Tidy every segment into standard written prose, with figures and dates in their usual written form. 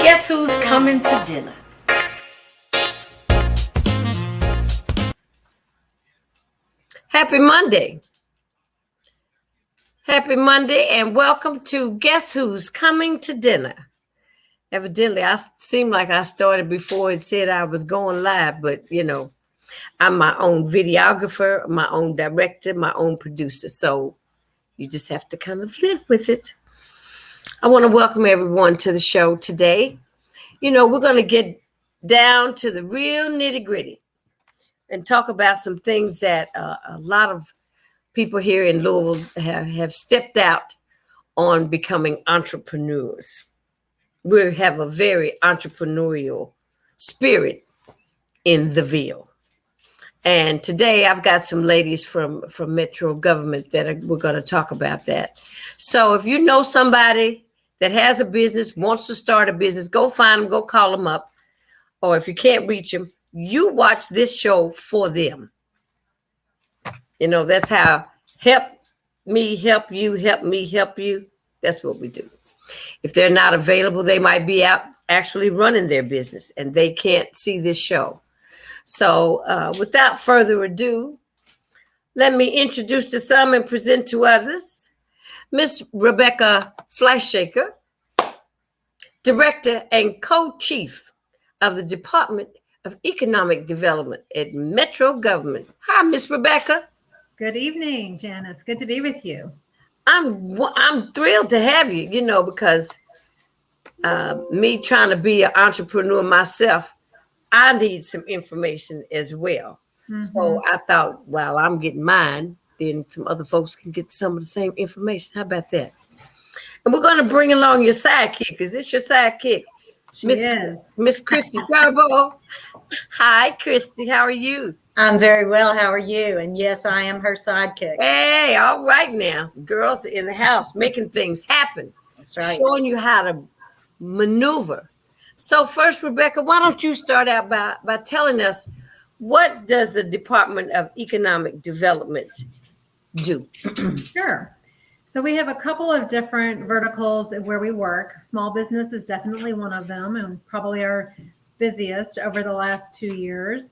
Guess who's coming to dinner? Happy Monday. Happy Monday and welcome to Guess Who's Coming to Dinner. Evidently, I seemed like I started before and said I was going live, but I'm my own videographer, my own director, my own producer. So you just have to kind of live with it. I want to welcome everyone to the show today. We're going to get down to the real nitty gritty and talk about some things that a lot of people here in Louisville have stepped out on becoming entrepreneurs. We have a very entrepreneurial spirit in the Ville. And today I've got some ladies from Metro government that we're going to talk about that. So if you know somebody that has a business, wants to start a business, go find them, go call them up. Or if you can't reach them, you watch this show for them. That's how help me help you, help me help you. That's what we do. If they're not available, they might be out actually running their business and they can't see this show. So without further ado, let me introduce to some and present to others, Miss Rebecca Flashshaker, Director and Co-Chief of the Department of Economic Development at Metro Government. Hi, Miss Rebecca. Good evening, Janice. Good to be with you. I'm thrilled to have you, because me trying to be an entrepreneur myself, I need some information as well. Mm-hmm. So I thought, while I'm getting mine, then some other folks can get some of the same information. How about that? And we're going to bring along your sidekick. Is this your sidekick? Miss Christy Jarboe. Hi, Christy. How are you? I'm very well. How are you? And yes, I am her sidekick. Hey, all right now. Girls are in the house making things happen. That's right. Showing you how to maneuver. So first, Rebecca, why don't you start out by telling us, what does the Department of Economic Development do? Sure. So we have a couple of different verticals where we work. Small business is definitely one of them and probably our busiest over the last 2 years.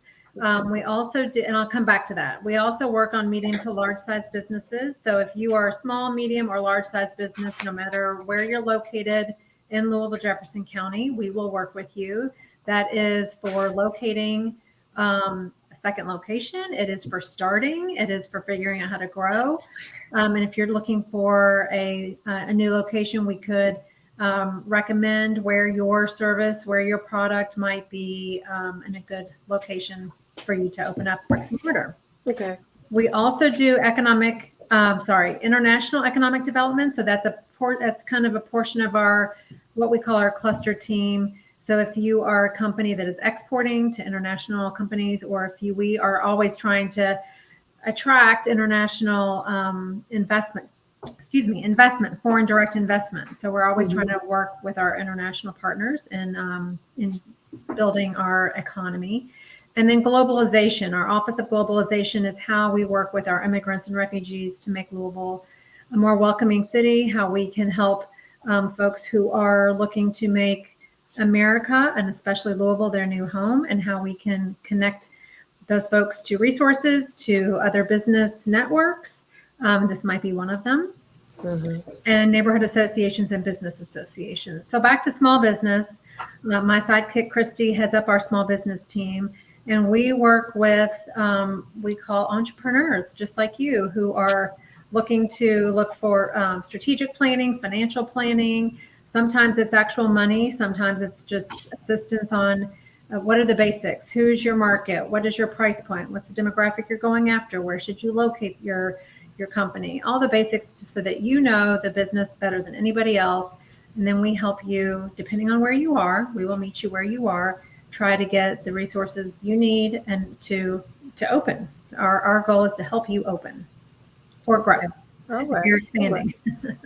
We also do, and I'll come back to that. We also work on medium to large size businesses. So if you are a small, medium, or large size business, no matter where you're located in Louisville, Jefferson County, we will work with you. That is for locating a second location. It is for starting. It is for figuring out how to grow. And if you're looking for a new location, we could recommend where your service, where your product might be in a good location for you to open up bricks and mortar. Okay. We also do international economic development. So that's kind of a portion of what we call our cluster team. So if you are a company that is exporting to international companies, or we are always trying to attract international investment, foreign direct investment. So we're always trying to work with our international partners in building our economy. And then globalization. Our Office of Globalization is how we work with our immigrants and refugees to make Louisville a more welcoming city, how we can help folks who are looking to make America, and especially Louisville, their new home, and how we can connect those folks to resources, to other business networks. This might be one of them. Mm-hmm. And neighborhood associations and business associations. So back to small business, my sidekick, Christy, heads up our small business team. And we work with, we call entrepreneurs, just like you, who are looking for strategic planning, financial planning. Sometimes it's actual money. Sometimes it's just assistance on what are the basics? Who's your market? What is your price point? What's the demographic you're going after? Where should you locate your company? All the basics so that you know the business better than anybody else. And then we help you, depending on where you are. We will meet you where you are, try to get the resources you need and to open. Our goal is to help you open or grow. All right. You're expanding. Right.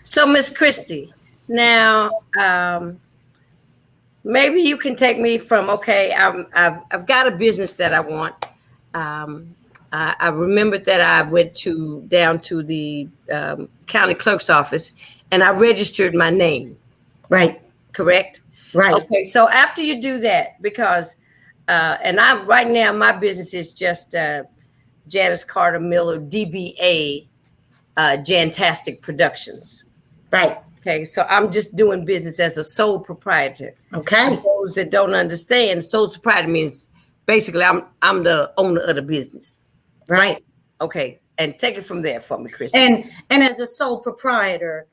So, Miss Christy, now maybe you can take me from, I've got a business that I want. I remembered that I went down to the county clerk's office and I registered my name. Right. Correct? Right. Okay, so after you do that, because and I right now my business is just Janice Carter Miller DBA Jantastic Productions. Right. Okay, so I'm just doing business as a sole proprietor. Okay. For those that don't understand, sole proprietor means basically I'm the owner of the business. Right. Okay, and take it from there for me, Christy. And as a sole proprietor,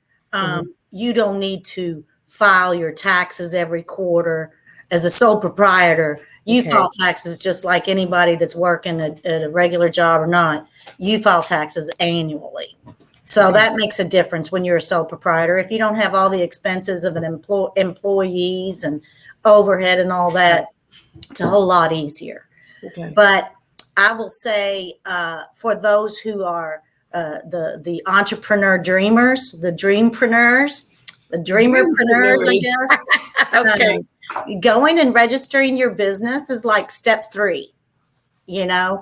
you don't need to file your taxes every quarter. As a sole proprietor, you file taxes just like anybody that's working at a regular job or not. You file taxes annually. So that makes a difference when you're a sole proprietor. If you don't have all the expenses of an employees and overhead and all that, it's a whole lot easier. Okay. But I will say for those who are the entrepreneur dreamers, the dreamerpreneurs, I guess. Okay. Going and registering your business is like step 3, Yeah.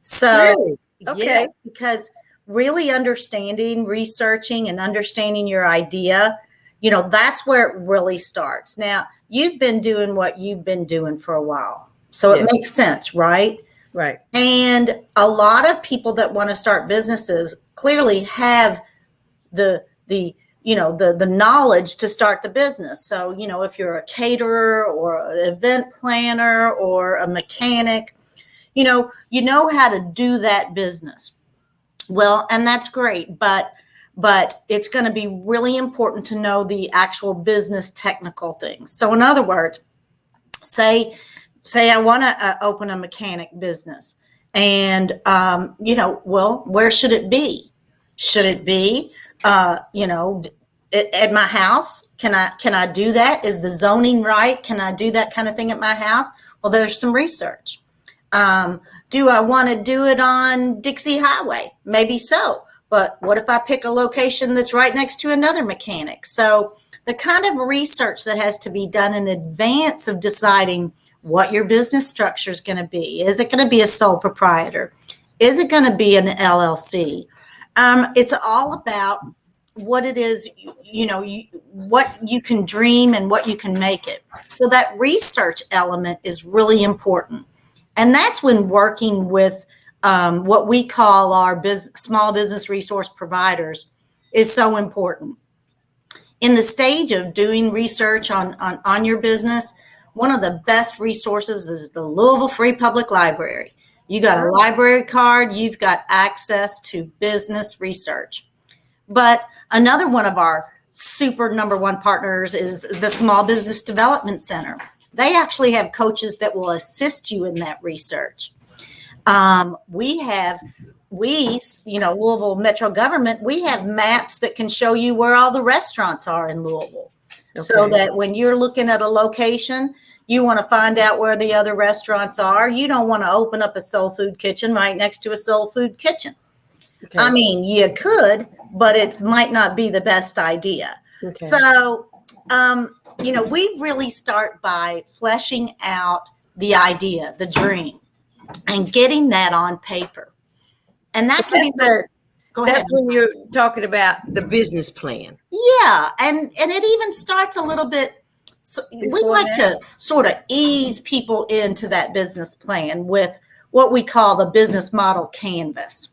So, Really? Okay. yes, because really understanding, researching, and understanding your idea, that's where it really starts. Now, you've been doing what you've been doing for a while. So it makes sense, right? Right. And a lot of people that want to start businesses clearly have the knowledge to start the business. So, if you're a caterer or an event planner or a mechanic, you know how to do that business. Well, and that's great, but it's going to be really important to know the actual business technical things. So in other words, say I want to open a mechanic business and, well, where should it be? Should it be, at my house? Can I do that? Is the zoning right? Can I do that kind of thing at my house? Well, there's some research. Do I want to do it on Dixie Highway? Maybe so. But what if I pick a location that's right next to another mechanic? So the kind of research that has to be done in advance of deciding what your business structure is going to be. Is it going to be a sole proprietor? Is it going to be an LLC? It's all about what it is, what you can dream and what you can make it. So that research element is really important. And that's when working with what we call our small business resource providers is so important. In the stage of doing research on your business, one of the best resources is the Louisville Free Public Library. You got a library card, you've got access to business research. But another one of our super number one partners is the Small Business Development Center. They actually have coaches that will assist you in that research. Louisville Metro Government, we have maps that can show you where all the restaurants are in Louisville. Okay. So that when you're looking at a location, you want to find out where the other restaurants are. You don't want to open up a soul food kitchen right next to a soul food kitchen. Okay. I mean, you could, but it might not be the best idea. Okay. So, we really start by fleshing out the idea, the dream, and getting that on paper. And that can be that's when you're talking about the business plan. Yeah, and it even starts a little bit. So we like to sort of ease people into that business plan with what we call the business model canvas.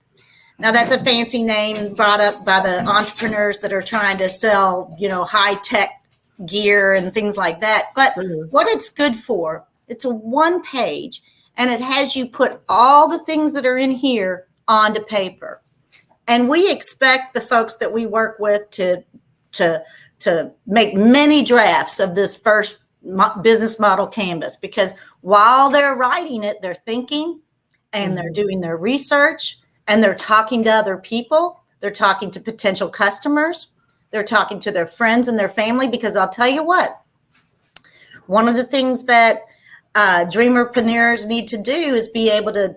Now, that's a fancy name brought up by the entrepreneurs that are trying to sell, high tech gear and things like that. But what it's good for, it's a one page, and it has you put all the things that are in here onto paper. And we expect the folks that we work with to make many drafts of this first business model canvas, because while they're writing it, they're thinking and they're doing their research and they're talking to other people. They're talking to potential customers. They're talking to their friends and their family, because I'll tell you what, one of the things that dreamerpreneurs need to do is be able to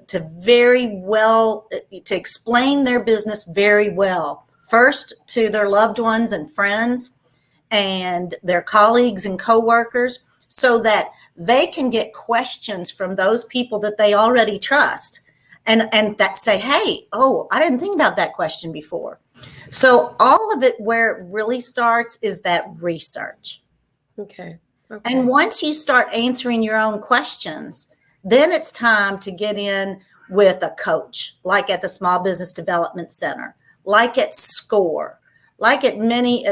explain their business very well. First, to their loved ones and friends and their colleagues and coworkers, so that they can get questions from those people that they already trust and that say, hey, I didn't think about that question before. So all of it, where it really starts, is that research. Okay. And once you start answering your own questions, then it's time to get in with a coach, like at the Small Business Development Center, like at SCORE, like at many,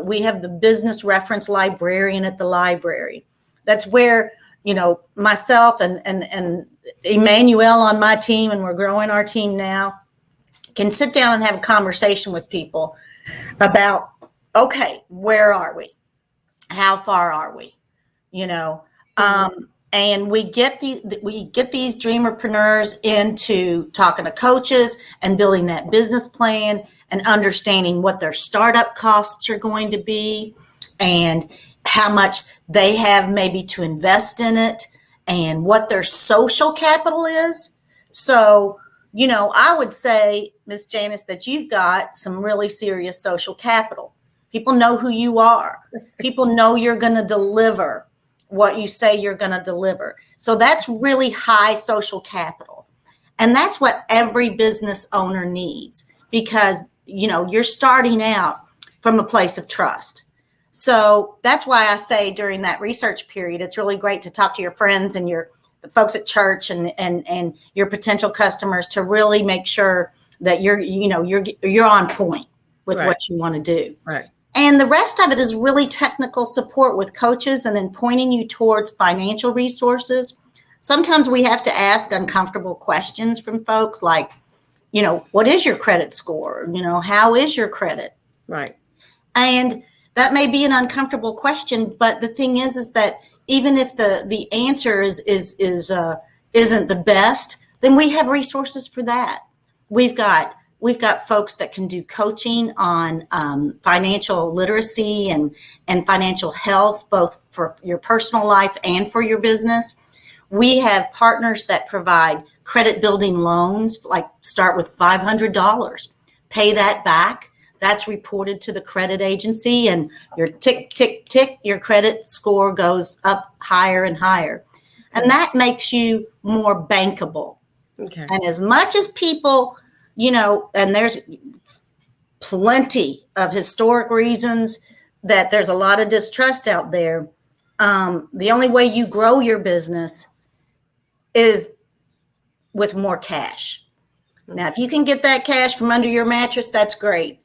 we have the business reference librarian at the library. That's where, myself and Emmanuel on my team, and we're growing our team now, can sit down and have a conversation with people about, okay, where are we? How far are we? And we get these dreamerpreneurs into talking to coaches and building that business plan and understanding what their startup costs are going to be and how much they have maybe to invest in it and what their social capital is. So, I would say, Miss Janice, that you've got some really serious social capital. People know who you are. People know you're going to deliver what you say you're going to deliver. So that's really high social capital. And that's what every business owner needs because, you're starting out from a place of trust. So that's why I say during that research period, it's really great to talk to your friends and the folks at church and your potential customers to really make sure that you're on point with what you want to do. Right. And the rest of it is really technical support with coaches and then pointing you towards financial resources. Sometimes we have to ask uncomfortable questions from folks like, what is your credit score? How is your credit? Right. And that may be an uncomfortable question, but the thing is that even if the answer isn't the best, then we have resources for that. We've got folks that can do coaching on financial literacy and financial health, both for your personal life and for your business. We have partners that provide credit building loans, like start with $500, pay that back. That's reported to the credit agency and your tick, tick, tick, your credit score goes up higher and higher. And that makes you more bankable. Okay. And as much as people, and there's plenty of historic reasons that there's a lot of distrust out there. The only way you grow your business is with more cash. Now, if you can get that cash from under your mattress, that's great.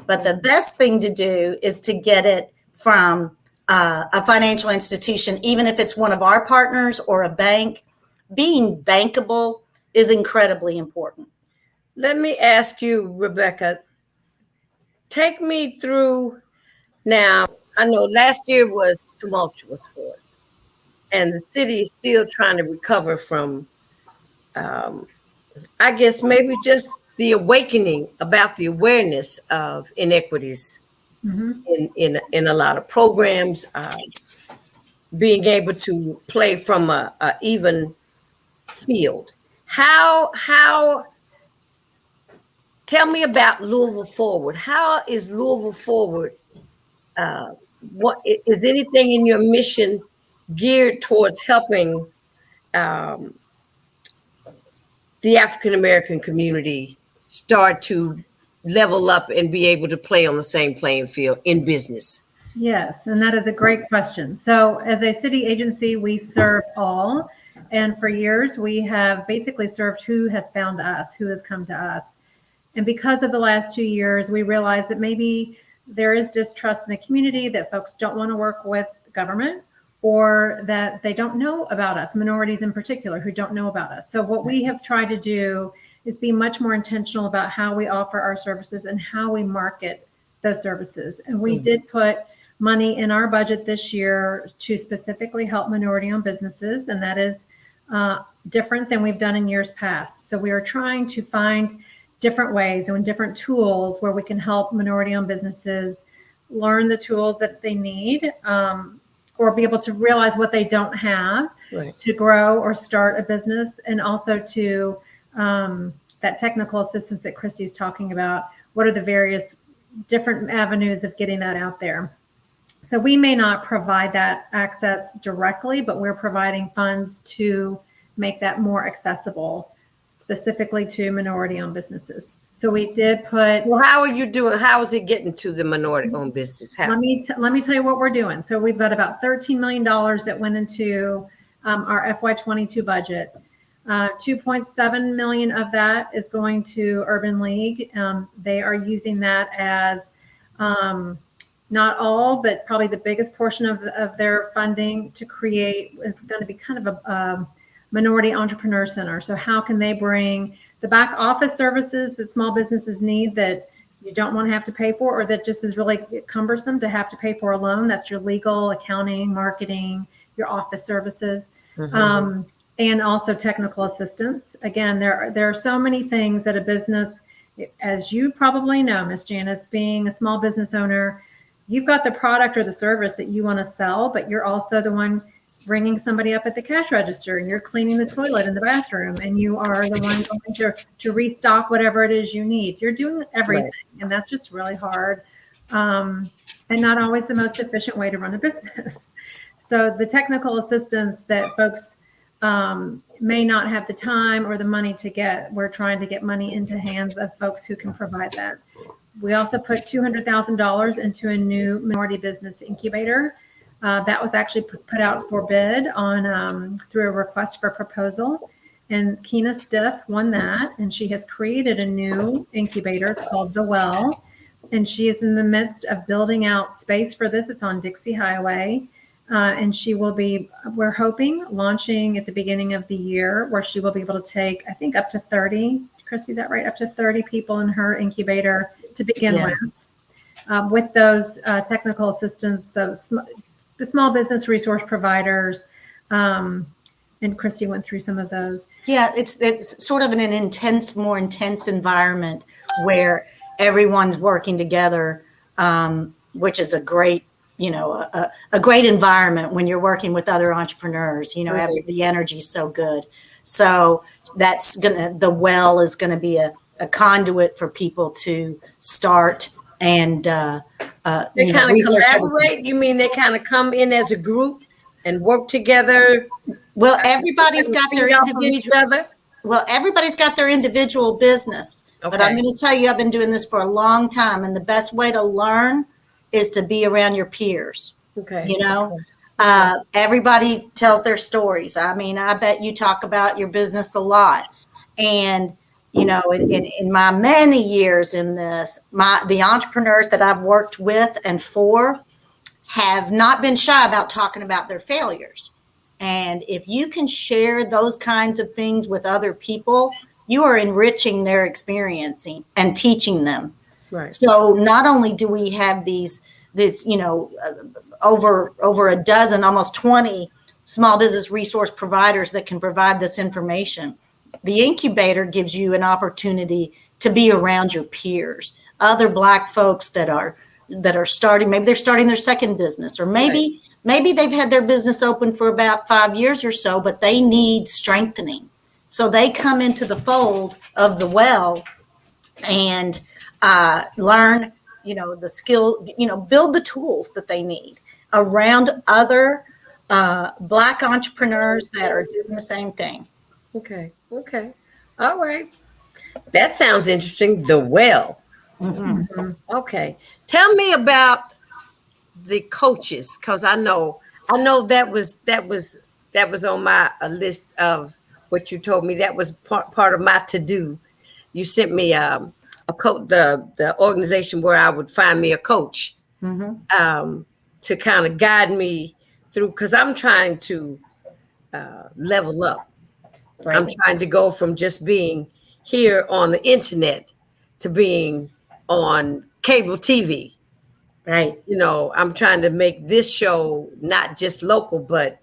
But the best thing to do is to get it from a financial institution, even if it's one of our partners or a bank. Being bankable is incredibly important. Let me ask you, Rebecca, take me through now. I know last year was tumultuous for us, and the city is still trying to recover from, I guess, maybe just the awakening about the awareness of inequities in a lot of programs, being able to play from a even field. How tell me about Louisville Forward. How is Louisville Forward? What is anything in your mission geared towards helping the African American community start to level up and be able to play on the same playing field in business? Yes, and that is a great question. So as a city agency, we serve all. And for years, we have basically served who has found us, who has come to us. And because of the last 2 years, we realized that maybe there is distrust in the community, that folks don't want to work with government, or that they don't know about us, minorities in particular who don't know about us. So what we have tried to do is be much more intentional about how we offer our services and how we market those services. And we did put money in our budget this year to specifically help minority-owned businesses, and that is different than we've done in years past. So we are trying to find different ways and different tools where we can help minority-owned businesses learn the tools that they need, or be able to realize what they don't have to grow or start a business, and also to that technical assistance that Christy's talking about. What are the various different avenues of getting that out there? So we may not provide that access directly, but we're providing funds to make that more accessible, specifically to minority-owned businesses. So we did put. Well, how are you doing? How is it getting to the minority-owned business? How? Let me tell you what we're doing. So we've got about $13 million that went into our FY22 budget. 2.7 million of that is going to Urban League. They are using that as not all, but probably the biggest portion of their funding to create is going to be kind of a minority entrepreneur center. So how can they bring the back office services that small businesses need that you don't want to have to pay for, or that just is really cumbersome to have to pay for alone? That's your legal, accounting, marketing, your office services. Mm-hmm. And also technical assistance. Again, there are so many things that a business, as you probably know, Miss Janice, being a small business owner, you've got the product or the service that you want to sell, but you're also the one bringing somebody up at the cash register, and you're cleaning the toilet in the bathroom, and you are the one going to restock whatever it is you need. You're doing everything, right. And that's just really hard, and not always the most efficient way to run a business. So the technical assistance that folks may not have the time or the money to get, we're trying to get money into hands of folks who can provide that. We also put $200,000 into a new minority business incubator. That was actually put out for bid on through a request for proposal, and Keena Stiff won that, and she has created a new incubator called The Well, and she is in the midst of building out space for this. It's on Dixie Highway. And she will be, we're hoping, launching at the beginning of the year, where she will be able to take, I think, up to 30, Christy, is that right? Up to 30 people in her incubator to begin with those technical assistants. So the small business resource providers, and Christy went through some of those. Yeah, it's sort of an more intense environment where everyone's working together, which is a great environment when you're working with other entrepreneurs. Right. The energy's so good. So the Well is going to be a conduit for people to start and they kind of collaborate. You mean they kind of come in as a group and work together? Well, everybody's got their individual. Well, everybody's got their individual business. Okay. But I'm going to tell you, I've been doing this for a long time, and the best way to learn is to be around your peers. Okay. Everybody tells their stories. I mean, I bet you talk about your business a lot. And, in my many years in this, the entrepreneurs that I've worked with and for have not been shy about talking about their failures. And if you can share those kinds of things with other people, you are enriching their experiencing and teaching them. Right. So not only do we have this over a dozen, almost 20 small business resource providers that can provide this information, the incubator gives you an opportunity to be around your peers, other Black folks that are starting. Maybe they're starting their second business, or maybe they've had their business open for about 5 years or so, but they need strengthening. So they come into the fold of the Well and learn, the skill, build the tools that they need around other Black entrepreneurs that are doing the same thing. Okay. All right. That sounds interesting. The Well. Mm-hmm. Okay. Tell me about the coaches, because I know that was on my list of what you told me. That was part of my to-do. You sent me a coach, the organization where I would find me a coach, mm-hmm. To kind of guide me through, because I'm trying to level up. Right. I'm trying to go from just being here on the internet to being on cable TV. Right. I'm trying to make this show not just local, but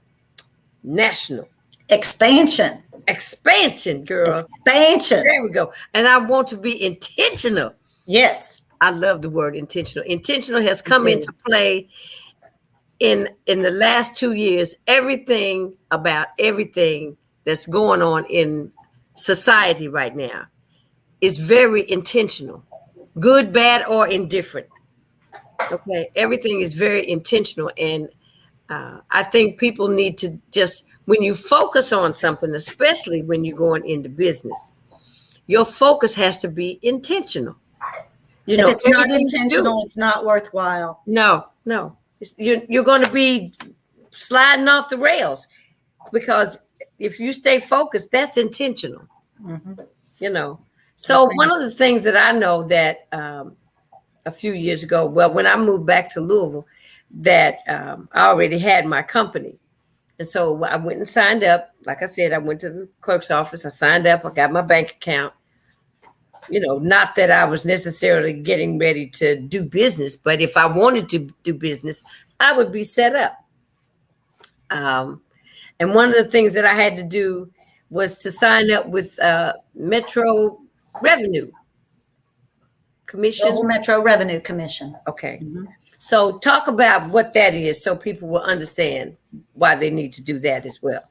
national. Expansion, girl. Expansion. There we go. And I want to be intentional. Yes. I love the word intentional. Intentional has come into play in the last 2 years. Everything that's going on in society right now is very intentional, good, bad, or indifferent. Okay. Everything is very intentional. And I think people need to just, when you focus on something, especially when you're going into business, your focus has to be intentional. If it's not intentional, it's not worthwhile. No. You're going to be sliding off the rails, because if you stay focused, that's intentional. Mm-hmm. So one of the things that I know that a few years ago, well, when I moved back to Louisville, that I already had my company. And so I went and signed up. Like I said, I went to the clerk's office. I signed up. I got my bank account. Not that I was necessarily getting ready to do business, but if I wanted to do business, I would be set up. And one of the things that I had to do was to sign up with Metro Revenue Commission. Global Metro Revenue Commission. Okay. Mm-hmm. So talk about what that is so people will understand why they need to do that as well.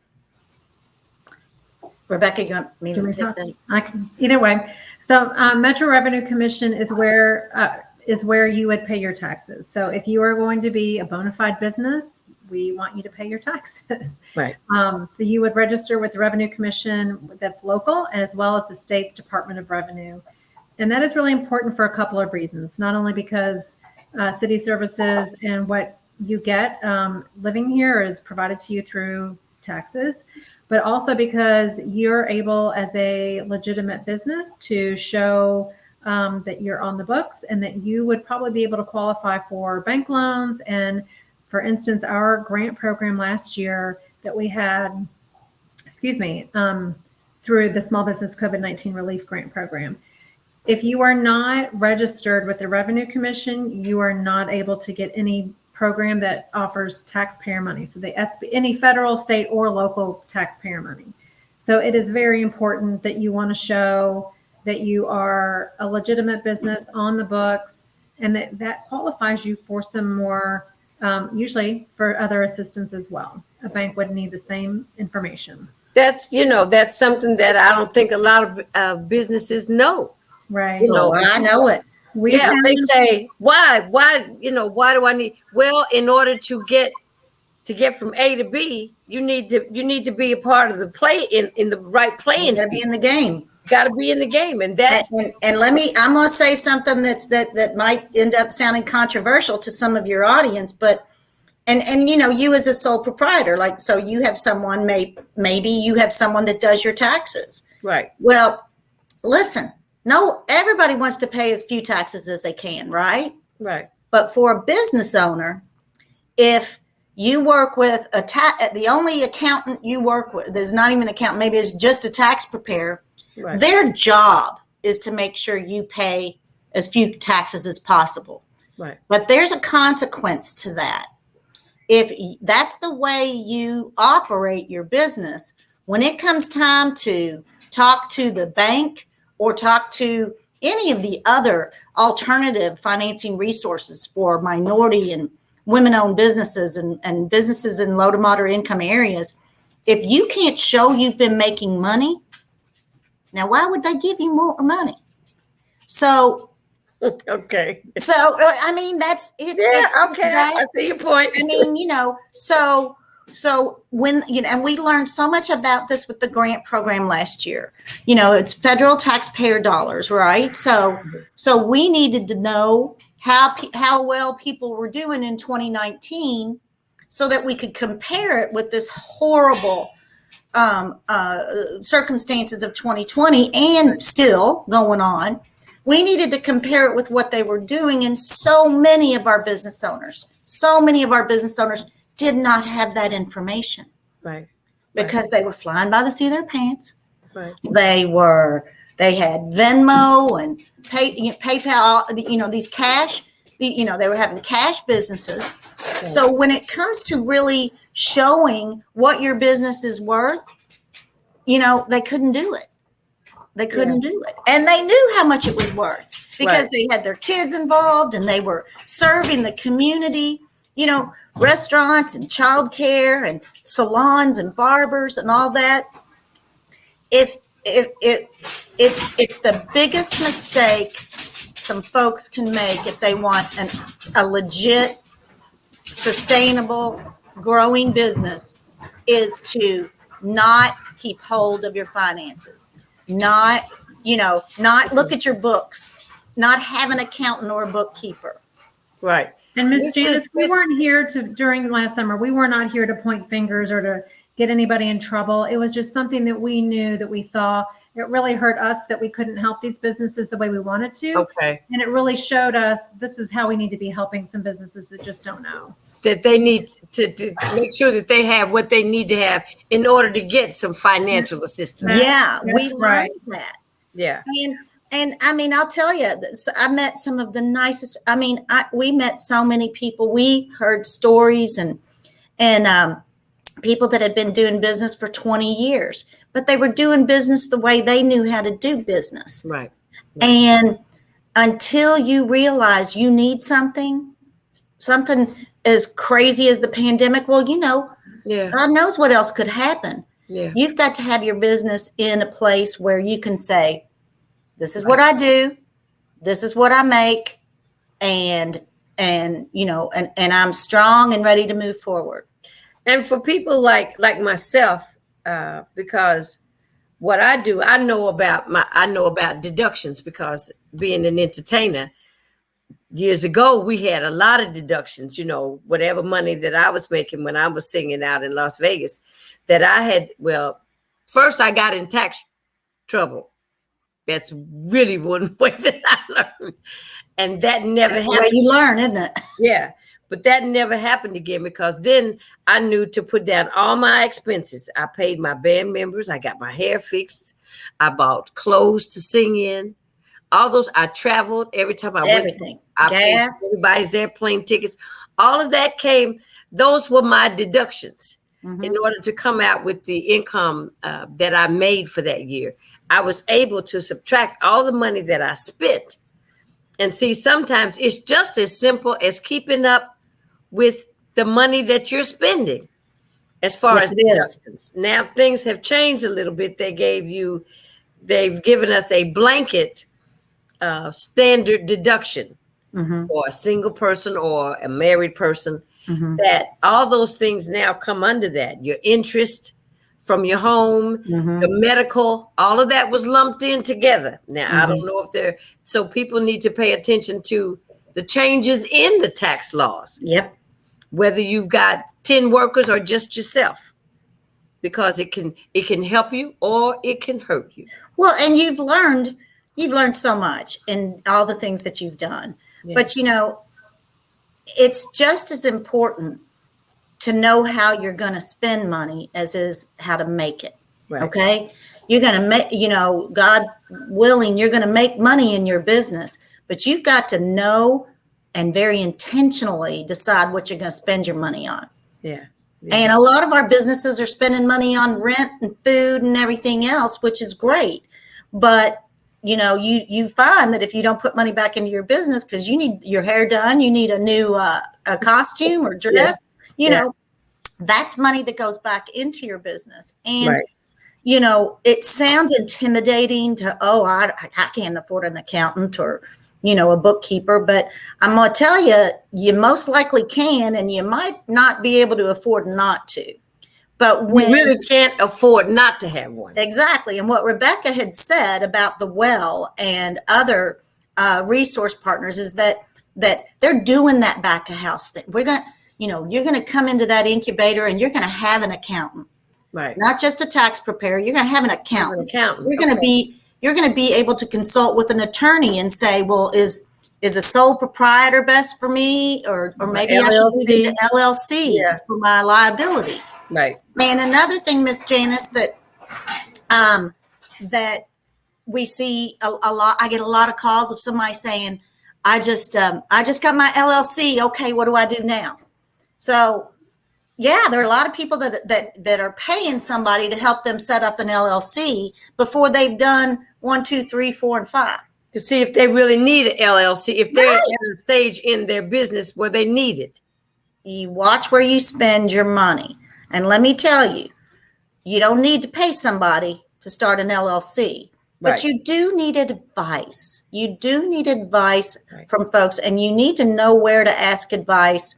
Rebecca, you want me to take that? I can, either way. So Metro Revenue Commission is where you would pay your taxes. So if you are going to be a bona fide business, we want you to pay your taxes. Right. So you would register with the Revenue Commission that's local, as well as the state's Department of Revenue. And that is really important for a couple of reasons, not only because city services and what you get living here is provided to you through taxes, but also because you're able as a legitimate business to show that you're on the books and that you would probably be able to qualify for bank loans. And for instance, our grant program last year that we had, through the Small Business COVID-19 Relief Grant Program, if you are not registered with the Revenue Commission, you are not able to get any program that offers taxpayer money. So any federal, state, or local taxpayer money. So it is very important that you want to show that you are a legitimate business on the books, and that qualifies you for some more, usually for other assistance as well. A bank would need the same information. That's something that I don't think a lot of businesses know. Right. I know it. They say, why do I need? Well, in order to get from A to B, you need to be a part of the play in the right playing. You gotta be in the game. Got to be in the game, and that's and I'm gonna say something that might end up sounding controversial to some of your audience, but and you as a sole proprietor, like, so you have someone, maybe you have someone that does your taxes, right? Well, listen. No, everybody wants to pay as few taxes as they can, right? Right. But for a business owner, if you work with the only accountant you work with, there's not even an accountant, maybe it's just a tax preparer, right. Their job is to make sure you pay as few taxes as possible. Right. But there's a consequence to that. If that's the way you operate your business, when it comes time to talk to the bank, or talk to any of the other alternative financing resources for minority and women-owned businesses and businesses in low to moderate income areas, if you can't show you've been making money, now why would they give you more money? So, okay. So, I mean, okay. I see your point. I mean, so when, and we learned so much about this with the grant program last year, it's federal taxpayer dollars, right? So we needed to know how well people were doing in 2019 so that we could compare it with this horrible circumstances of 2020 and still going on. We needed to compare it with what they were doing. And so many of our business owners did not have that information, right? Because they were flying by the seat of their pants. Right. They had Venmo and PayPal. These cash. They were having cash businesses. Right. So when it comes to really showing what your business is worth, they couldn't do it. They couldn't do it, and they knew how much it was worth because they had their kids involved and they were serving the community. Restaurants and childcare and salons and barbers and all that. It's the biggest mistake some folks can make if they want a legit, sustainable, growing business, is to not keep hold of your finances, not not look at your books, not have an accountant or a bookkeeper. Right. And Miss Janice, we weren't here during last summer, we were not here to point fingers or to get anybody in trouble. It was just something that we knew, that we saw. It really hurt us that we couldn't help these businesses the way we wanted to. Okay. And it really showed us this is how we need to be helping some businesses that just don't know. That they need to make sure that they have what they need to have in order to get some financial assistance. Yeah, we learned that. Yeah. And I mean, I'll tell you, I met some of the nicest. I mean, we met so many people. We heard stories and people that had been doing business for 20 years, but they were doing business the way they knew how to do business. Right. And until you realize you need something as crazy as the pandemic, well, God knows what else could happen. Yeah. You've got to have your business in a place where you can say, this is what I do, this is what I make, and I'm strong and ready to move forward. And for people like myself, because what I do, I know about deductions, because being an entertainer, years ago, we had a lot of deductions, whatever money that I was making when I was singing out in Las Vegas, that I had. Well, first I got in tax trouble. That's really one way that I learned. And that never happened. That's the way you learn, isn't it? Yeah. But that never happened again, because then I knew to put down all my expenses. I paid my band members. I got my hair fixed. I bought clothes to sing in. All those. I traveled every time I went. Everything. I Gas. paid everybody's airplane tickets. All of that came. Those were my deductions in order to come out with the income that I made for that year. I was able to subtract all the money that I spent. And see, sometimes it's just as simple as keeping up with the money that you're spending as far as deductions. Now things have changed a little bit. They've given us a blanket standard deduction for a single person or a married person, that all those things now come under that. Your interest from your home, the medical, all of that was lumped in together. Now, I don't know if so people need to pay attention to the changes in the tax laws. Yep. Whether you've got 10 workers or just yourself, because it can help you or it can hurt you. Well, and you've learned so much in all the things that you've done. Yeah. But, it's just as important to know how you're going to spend money as is how to make it. Right. Okay. You're going to make, God willing, you're going to make money in your business, but you've got to know and very intentionally decide what you're going to spend your money on. Yeah. And a lot of our businesses are spending money on rent and food and everything else, which is great. But, you find that if you don't put money back into your business, because you need your hair done, you need a new a costume or dress, that's money that goes back into your business. And, it sounds intimidating to, I can't afford an accountant or, a bookkeeper. But I'm going to tell you, you most likely can, and you might not be able to afford not to. But when you really can't afford not to have one. Exactly. And what Rebecca had said about the Well and other resource partners is that they're doing that back of house thing. We're going to, you're going to come into that incubator and you're going to have an accountant, right? Not just a tax preparer. You're going to have an accountant. You're going to be able to consult with an attorney and say, well, is a sole proprietor best for me, or maybe LLC. I should use the LLC for my liability. Right. And another thing, Miss Janice, that we see a lot. I get a lot of calls of somebody saying, I just got my LLC. Okay, what do I do now? So, there are a lot of people that are paying somebody to help them set up an LLC before they've done 1, 2, 3, 4, and 5. To see if they really need an LLC, if they're at a stage in their business where they need it. You watch where you spend your money. And let me tell you, you don't need to pay somebody to start an LLC, but you do need advice. You do need advice from folks, and you need to know where to ask advice,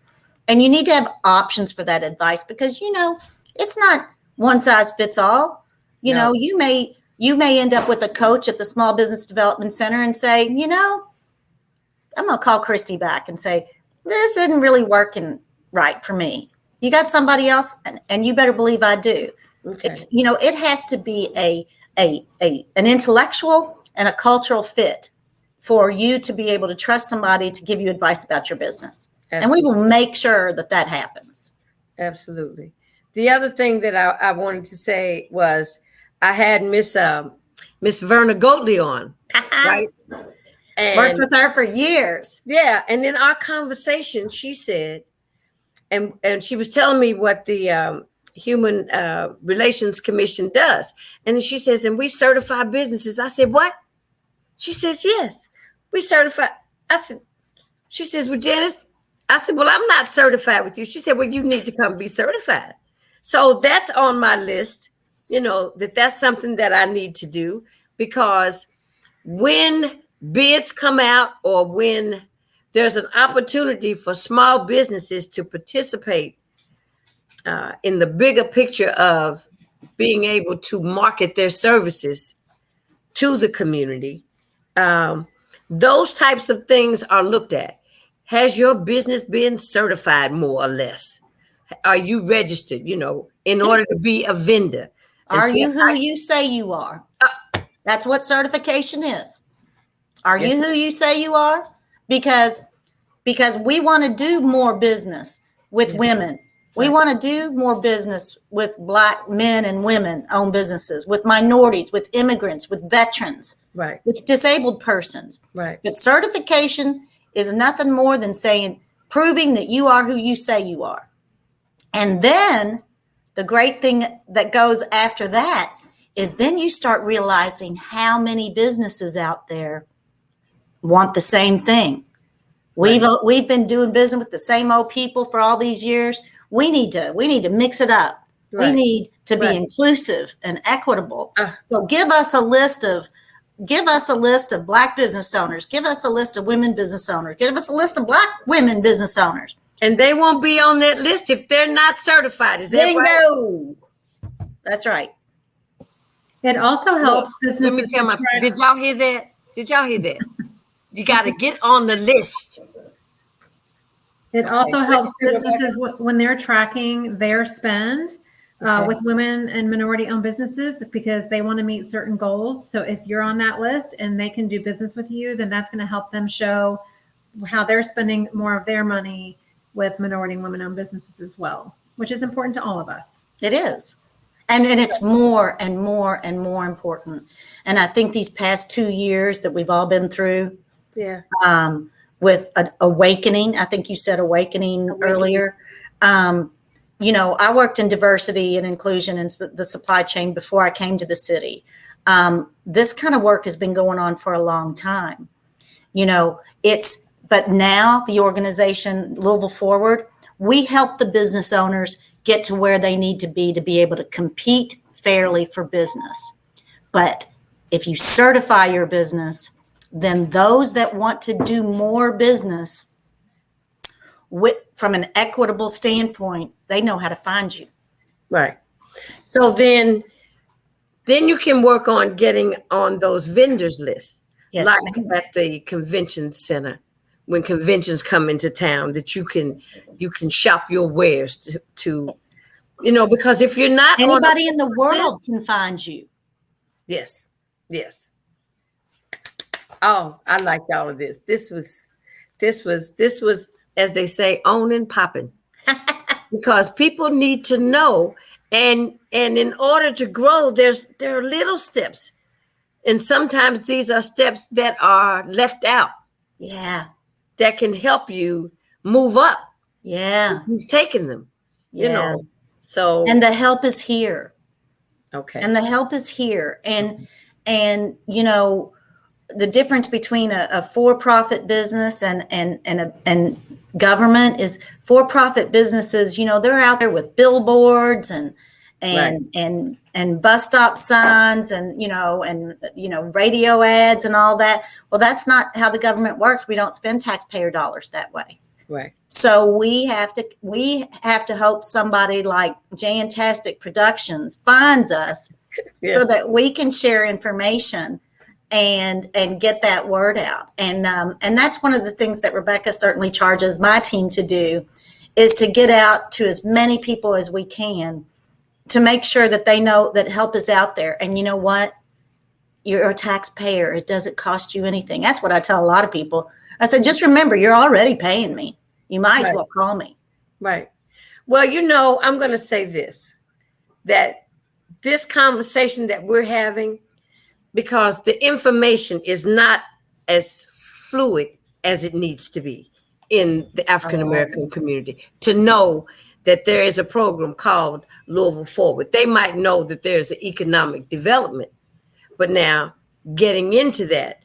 and you need to have options for that advice, because, it's not one size fits all. You may you may end up with a coach at the Small Business Development Center and say, I'm going to call Christy back and say, this isn't really working right for me. You got somebody else? And you better believe I do. Okay. It's, it has to be an intellectual and a cultural fit for you to be able to trust somebody to give you advice about your business. Absolutely. And we will make sure that happens. Absolutely. The other thing that I wanted to say was I had Miss Verna Goatley on, right? And worked with her for years. Yeah. And in our conversation, she said, and she was telling me what the Human Relations Commission does. And she says, and we certify businesses. I said, what? She says, yes, we certify. She says, well, Janice, I said, well, I'm not certified with you. She said, well, you need to come be certified. So that's on my list, that's something that I need to do, because when bids come out or when there's an opportunity for small businesses to participate in the bigger picture of being able to market their services to the community, those types of things are looked at. Has your business been certified, more or less? Are you registered, in order to be a vendor? Are you who you say you are? That's what certification is. Are you who you say you are? Because we want to do more business with women. We want to do more business with Black men and women owned businesses, with minorities, with immigrants, with veterans, right, with disabled persons. Right. But certification is nothing more than proving that you are who you say you are. And then the great thing that goes after that is then you start realizing how many businesses out there want the same thing. We've been doing business with the same old people for all these years. We need to mix it up. Right. We need to be inclusive and equitable. So give us a list of Black business owners. Give us a list of women business owners. Give us a list of Black women business owners. And they won't be on that list if they're not certified. Is that Bingo. Right? That's right. It also helps businesses. Let me tell did y'all hear that? You got to get on the list. It also helps businesses when they're tracking their spend with women and minority-owned businesses, because they want to meet certain goals. So if you're on that list and they can do business with you, then that's going to help them show how they're spending more of their money with minority and women-owned businesses as well, which is important to all of us. It is. And it's more and more and more important. And I think these past 2 years that we've all been through, with an awakening, I think you said awakening earlier. I worked in diversity and inclusion in the supply chain before I came to the city. This kind of work has been going on for a long time. But now the organization Louisville Forward, we help the business owners get to where they need to be able to compete fairly for business. But if you certify your business, then those that want to do more business from an equitable standpoint, they know how to find you. Right. So then you can work on getting on those vendors lists, like at the convention center. When conventions come into town, that you can shop your wares to because if you're not, anybody in the world can find you. Yes. Oh, I liked all of this. This was, as they say, on and popping, because people need to know, and in order to grow, there are little steps, and sometimes these are steps that are left out. Yeah. That can help you move up. Yeah. You've taken them, So. And the help is here. Okay. And the help is here. And the difference between a for-profit business and government is for-profit businesses, they're out there with billboards and bus stop signs and radio ads and all that. Well, that's not how the government works. We don't spend taxpayer dollars that way. Right. So we have to hope somebody like Jantastic Productions finds us so that we can share information and get that word out. And that's one of the things that Rebecca certainly charges my team to do, is to get out to as many people as we can to make sure that they know that help is out there. And you know what? You're a taxpayer. It doesn't cost you anything. That's what I tell a lot of people. I said, just remember, you're already paying me. You might as well call me. Right. Well, you know, I'm going to say this, that this conversation that we're having, because the information is not as fluid as it needs to be in the African-American community, to know that there is a program called Louisville Forward. They might know that there's an economic development, but now getting into that,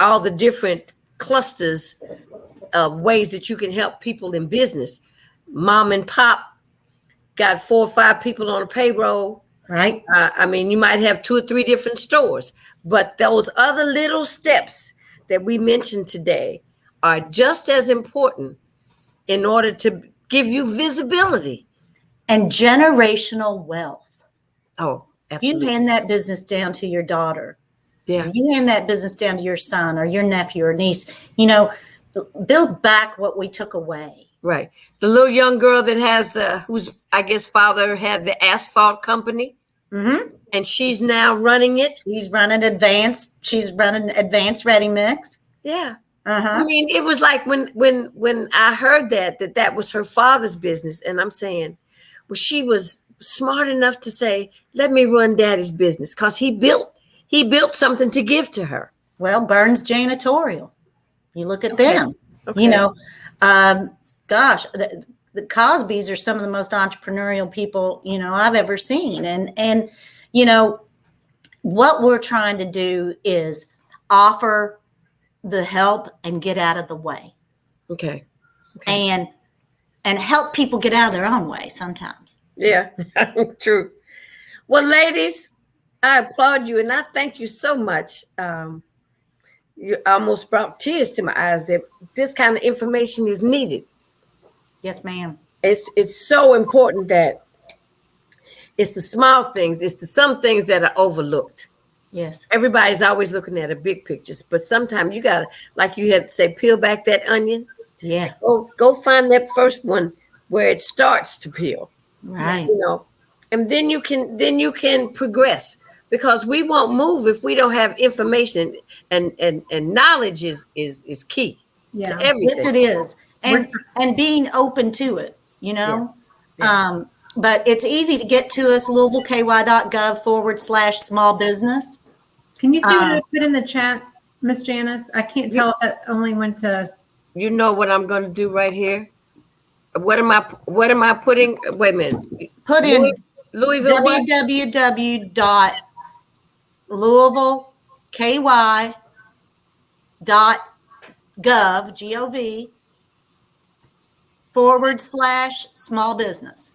all the different clusters of ways that you can help people in business. Mom and pop got 4 or 5 people on a payroll. Right. I mean, you might have 2 or 3 different stores, but those other little steps that we mentioned today are just as important in order to give you visibility. And generational wealth. Oh, absolutely. You hand that business down to your daughter. Yeah. You hand that business down to your son or your nephew or niece, you know, build back what we took away. Right. The little young girl that has whose, I guess, father had the asphalt company. Mm-hmm. And she's now running it. She's running advanced ready mix. Yeah. Uh-huh. I mean, it was like when I heard that was her father's business. And I'm saying, well, she was smart enough to say, let me run daddy's business, because he built something to give to her. Well, Burns Janitorial. You look at them, Okay. You know, gosh, the Cosbys are some of the most entrepreneurial people, you know, I've ever seen. And, you know, what we're trying to do is offer the help and get out of the way. Okay. And help people get out of their own way sometimes. Yeah, true. Well, ladies, I applaud you and I thank you so much. You almost brought tears to my eyes that this kind of information is needed. Yes, ma'am. It's so important that it's the small things, it's the some things that are overlooked. Yes. Everybody's always looking at the big pictures, but sometimes you gotta, like you have to say, peel back that onion. Yeah. Go find that first one where it starts to peel. Right. You know, and then you can progress, because we won't move if we don't have information, and knowledge is key to everything. Yes, it is. And being open to it, you know. Yeah. But it's easy to get to us, LouisvilleKY.gov/small business. Can you see what I put in the chat, Miss Janice? I can't tell if that only went to. You know what I'm going to do right here? What am I putting? Wait a minute. Put in Louisville. www.louisvilleky.gov/small business.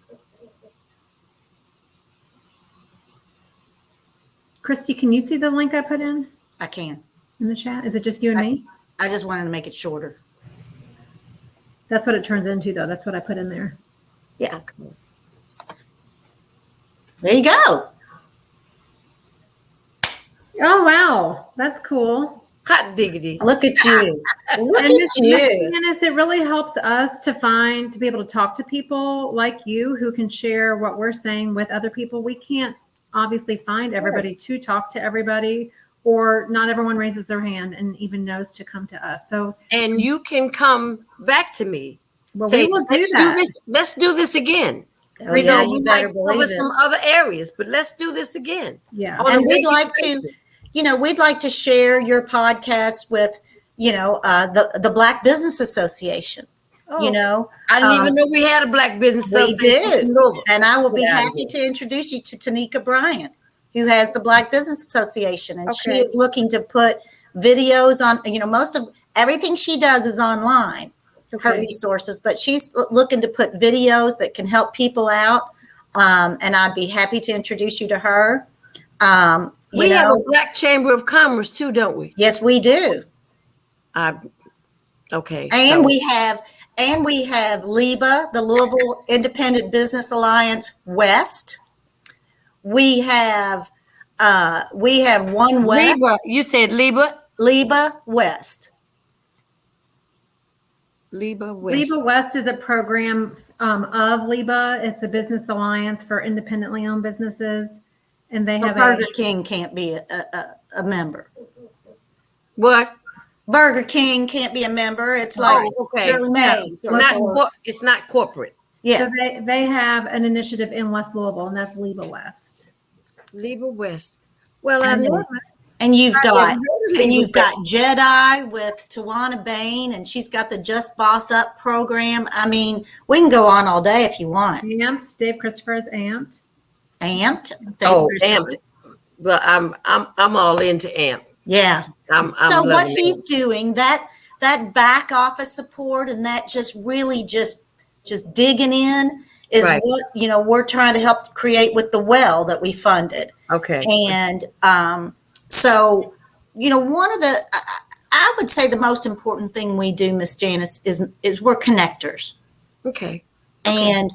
Christy, can you see the link I put in I can. the chat? Is it just you and me? I just wanted to make it shorter. That's what it turns into, though. That's what I put in there. Yeah. There you go. Oh, wow. That's cool. Hot diggity. Look at you. Look And at Miss you. Janice, it really helps us to be able to talk to people like you who can share what we're saying with other people. We can't obviously find everybody to talk to everybody, or not everyone raises their hand and even knows to come to us. So, And you can come back to me. well, Say, we will do that. Let's do this again. Oh, We yeah, know we you might better cover believe it. some other areas, but let's do this again. Yeah. On a And we'd regular like to, basis. we'd like to share your podcast with, the Black Business Association. Oh, You know, I didn't even know we had a Black business we association do. in Louisville. And I will be Yeah. happy to introduce you to Tanika Bryant, who has the Black Business Association. And she Okay. is looking to put videos on, most of everything she does is online, her Okay. resources, but she's looking to put videos that can help people out. And I'd be happy to introduce you to her. We have a Black Chamber of Commerce too, don't we? Yes, we do. Okay. And we have LIBA, the Louisville Independent Business Alliance West. We have One West. Liba, you said Liba? LIBA West. Liba West. LIBA West is a program of LIBA. It's a business alliance for independently owned businesses, and they have Burger King can't be a member. What? Burger King can't be a member. It's like Shirley Mays. It's not corporate. Yeah. So they have an initiative in West Louisville, and that's LIBA West. LIBA West. Well, I know. And you've got Jedi with Tawana Bain, and she's got the Just Boss Up program. I mean, we can go on all day if you want. Amped. Dave Christopher is amped. Amped. Amped. Well, I'm all into Amped. Yeah. I'm so what loving he's doing, that back office support and that just really just digging in is what we're trying to help create with the well that we funded. Okay. And so one of the I would say the most important thing we do, Miss Janice, is we're connectors. Okay. And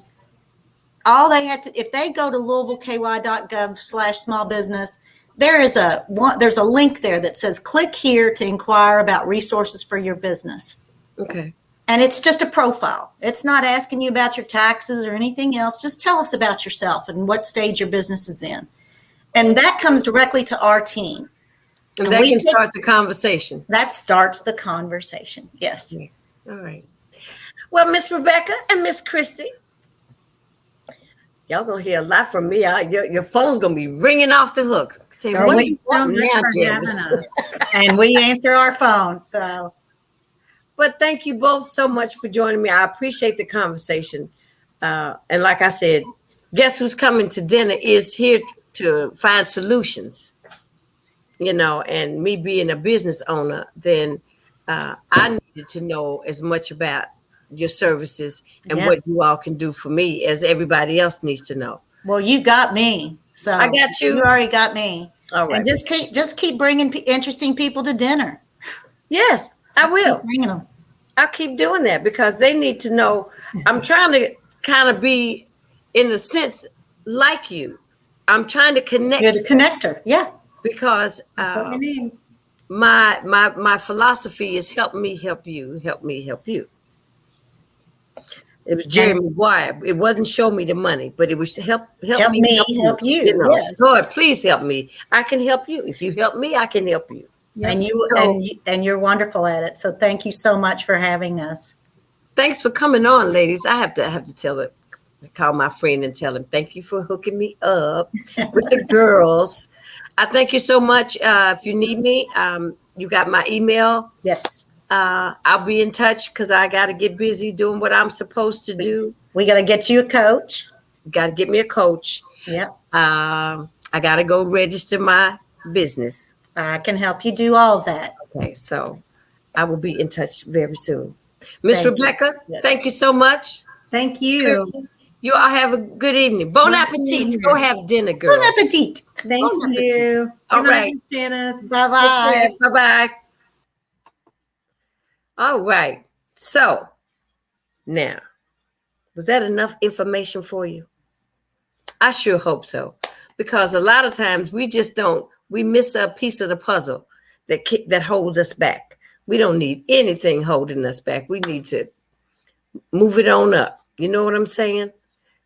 all they have to, if they go to louisvilleky.gov/small business, there's a link there that says click here to inquire about resources for your business. Okay. And it's just a profile. It's not asking you about your taxes or anything else. Just tell us about yourself and what stage your business is in. And that comes directly to our team. And that can start the conversation. That starts the conversation. Yes. Yeah. All right. Well, Miss Rebecca and Miss Christy, y'all gonna hear a lot from me. Your phone's gonna be ringing off the hook. Say, what do you want now, Janice? And we answer our phones. So, but thank you both so much for joining me. I appreciate the conversation. And like I said, Guess Who's Coming to Dinner is here to find solutions. And me being a business owner, then I needed to know as much about your services and what you all can do for me as everybody else needs to know. Well, you got me. So I got you. You already got me. All right. And just keep bringing interesting people to dinner. Yes, I will. Keep bringing them. I'll keep doing that because they need to know. I'm trying to kind of be, in a sense, like you. I'm trying to connect. You're the connector. Yeah. Because my philosophy is help me help you, help me help you. It was Jerry Maguire. It wasn't show me the money, but it was help me help you. Yes. Lord, please help me. I can help you. If you help me, I can help you. And you're wonderful at it. So thank you so much for having us. Thanks for coming on, ladies. I have to call my friend and tell him thank you for hooking me up with the girls. I thank you so much. If you need me, you got my email. Yes. I'll be in touch because I got to get busy doing what I'm supposed to do. We got to get you a coach. Got to get me a coach. Yep. I got to go register my business. I can help you do all that. Okay, so I will be in touch very soon. Miss Rebecca, thank you so much. Thank you. Christy, you all have a good evening. Bon appetit. Go have dinner, girl. Bon appetit. Thank you. All right. Janice. Bye-bye. Bye-bye. All right. So now, was that enough information for you? I sure hope so. Because a lot of times we miss a piece of the puzzle that holds us back. We don't need anything holding us back. We need to move it on up. You know what I'm saying?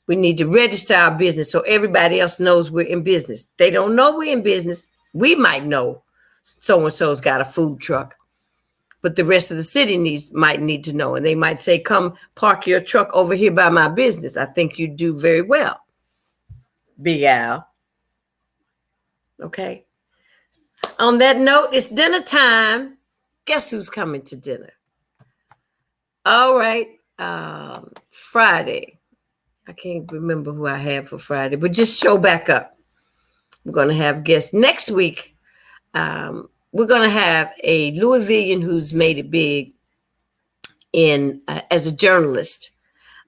We need to register our business so everybody else knows we're in business. They don't know we're in business. We might know so-and-so's got a food truck, but the rest of the city might need to know. And they might say, come park your truck over here by my business. I think you do very well, Big Al. Okay. On that note, it's dinner time. Guess who's coming to dinner? All right. Friday. I can't remember who I have for Friday, but just show back up. We're going to have guests next week. We're going to have a Louisvillian who's made it big as a journalist,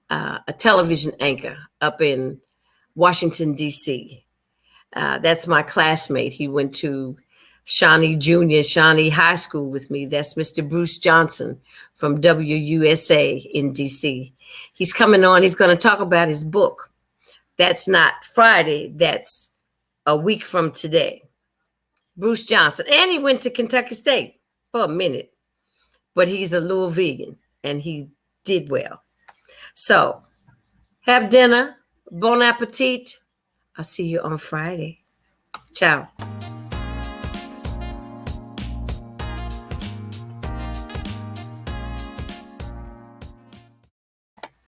a television anchor up in Washington, D.C. That's my classmate. He went to Shawnee Junior, Shawnee High School with me. That's Mr. Bruce Johnson from WUSA in DC. He's coming on. He's going to talk about his book. That's not Friday. That's a week from today. Bruce Johnson. And he went to Kentucky State for a minute. But he's a little vegan, and he did well. So, have dinner. Bon appetit. I'll see you on Friday. Ciao.